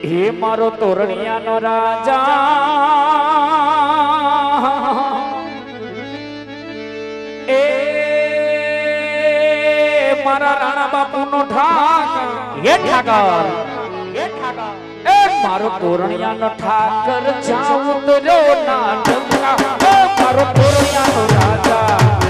હે મારો તોરણિયાનો રાજા એ મારા રાણા બાપુનો ઠાકર એ ઠાકર એ મારો તોરણિયાનો ઠાકર જાઉં તો ના ડંકા એ મારો તોરણિયાનો રાજા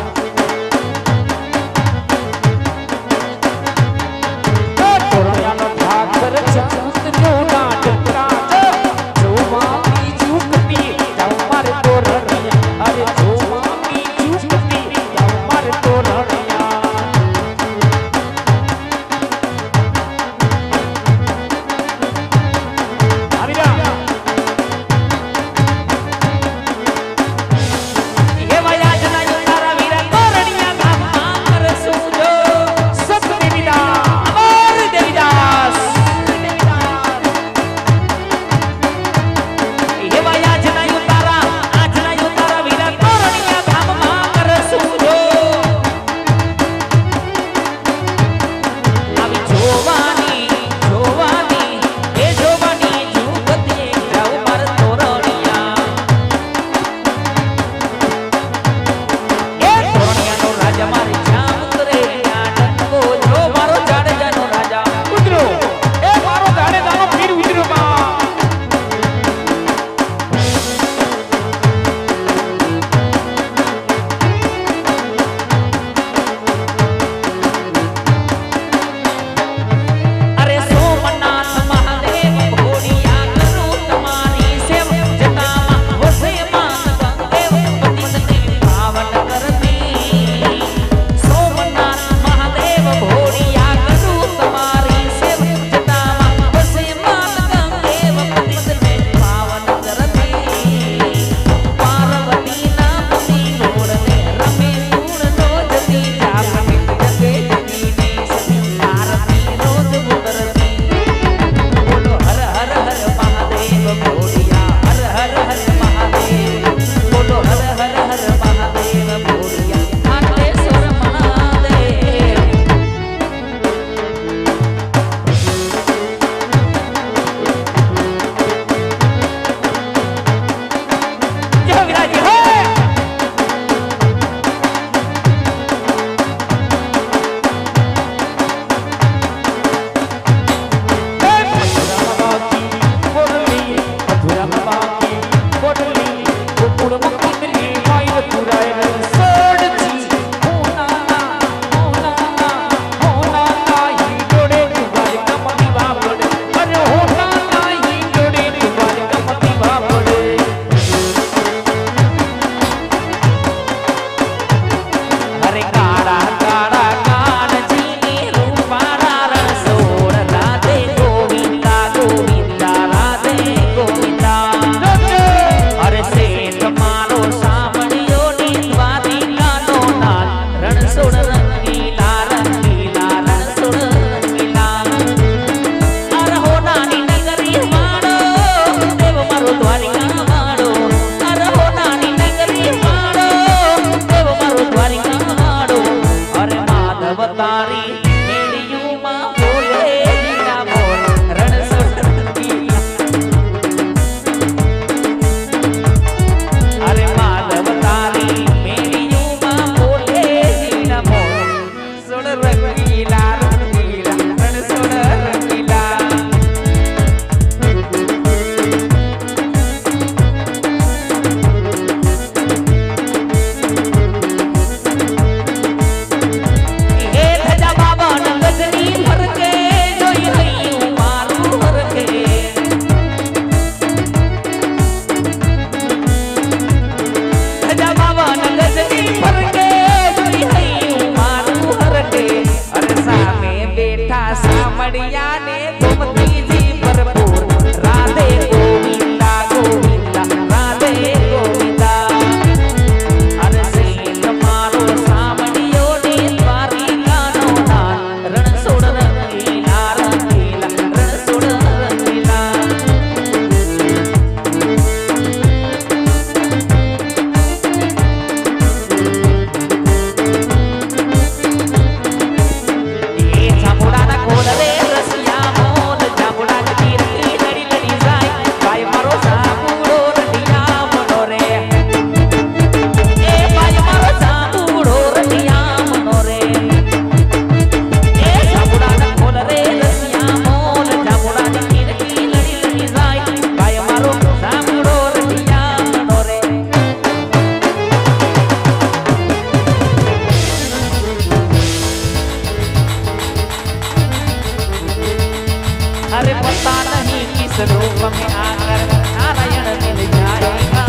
रूप में आकर नारायण मिल जाएगा,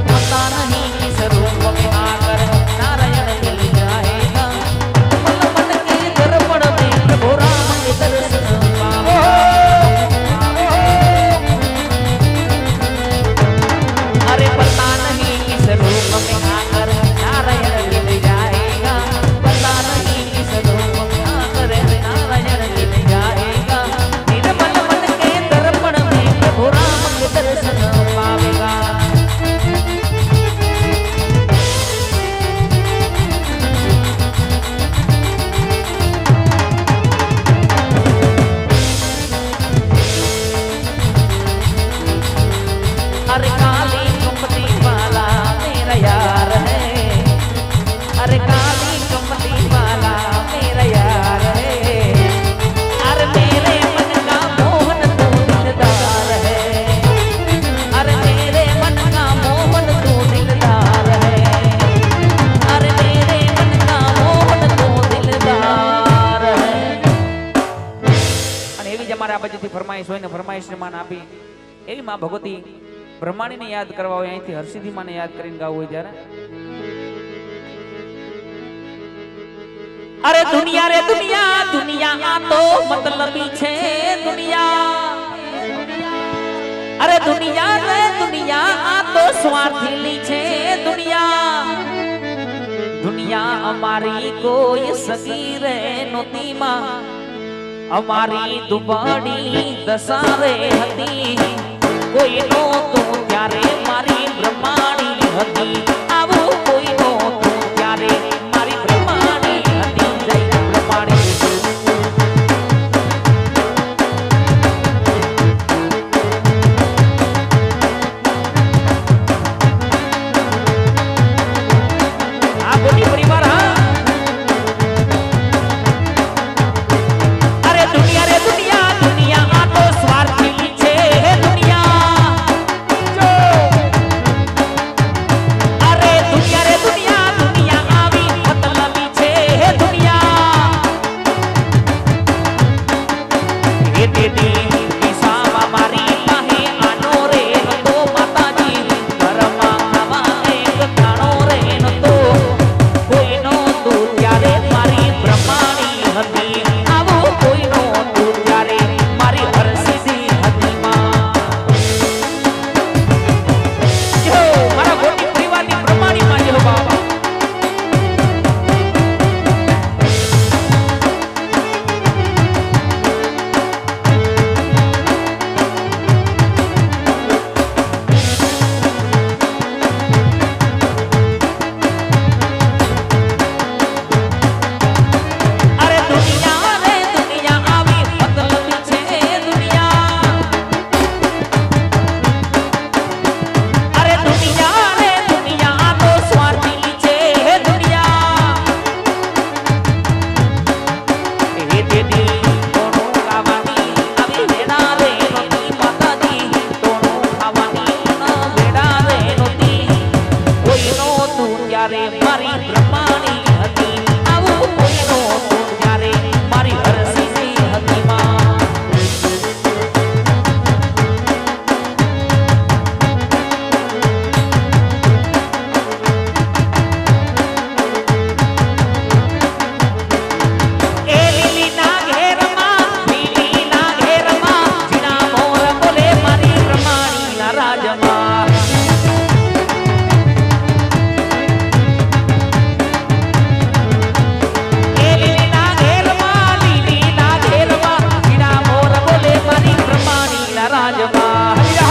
पता नहीं किस रूप में आकर नारायण मिल जाएगा। मन मन के दर्पण में प्रभु राम के दर्शन पावे, अरे पता नहीं किस रूप में आकर नारायण मिल जाएगा, पता नहीं किस रूप में आकर नारायण मिल जाएगा। निर्मल मन के दर्पण में प्रभु राम के दर्शन पावेगा। अरे काली चुंबती वाला मेरा यार है, अरे काली चुंबती वाला मेरा यार है, अरे मेरे मन का मोहन तू दिलदार है, अरे मेरे मन का मोहन तू दिलदार है, अरे मेरे मन का मोहन तू दिलदार है। અને એવી જ અમારા બાજુથી ફરમાઈશ હોય ને ફરમાઈશને માન આપી એવી માં ભગવતી બ્રહ્માણીને યાદ કરવા હોય, અહીંથી હરસિદ્ધિ માને યાદ કરીને ગાવું હોય ત્યારે અરે દુનિયા રે દુનિયા દુનિયા આ તો મતલબી છે દુનિયા, અરે દુનિયા રે દુનિયા આ તો સ્વાર્થીલી છે દુનિયા, દુનિયા અમારી કોઈ સગી રે નોતી માં, અમારી દુબળી દશા રે હતી, કોઈ નો તું ત્યારે મારી બ્રહ્માણી હતી, આવું કોઈ નો તું ત્યારે મારી બ્રહ્માણી હતી, જય બ્રહ્માણી। આ ગોટી પરિવાર હા, અરે દુનિયા રે દુનિયા દુનિયા આ તો સ્વાર્થી છે દુનિયા, અરે દુનિયા રે દુનિયા દુનિયા આવી મતલબી છે દુનિયા, એ દેદી કિસામાં મારી પાસે આનો રે નતો માતાજી, ઘરમાં ખાવા એક દાણો રે નતો, કોઈનો તું ત્યારે મારી બ્રહ્માણી હતી, આવું કોઈનો તું ત્યારે મારી હરસિદ્ધિ હતી માં। જો મારા ગોટી પરિવારની બ્રહ્માણી માં જો બાબા અરે દુનિયા રે દુનિયા આવી મતલબી છે દુનિયા, અરે દુનિયા રે દુનિયા આ તો સ્વાર્થીલી છે દુનિયા, એ દેદી તોણું ખાવાની આવી વેડા રે નોતી માતાજી, તોણું ખાવાની વેડા રે નોતી, કોઈનો તું ત્યારે મારી બ્રહ્માણી હતી, આવું કોઈનો તું ત્યારે મારી હરસિદ્ધિ હતી માં। એ લીલીના ઘેરમાં લીલીના ઘેરમાં જીણા મોર બોલે મારી બ્રહ્માણીના રાજમાં, એ લીલીના ઘેરમાં લીલીના ઘેરમાં જીણા મોર બોલે મારી બ્રહ્માણીના રાજમાં।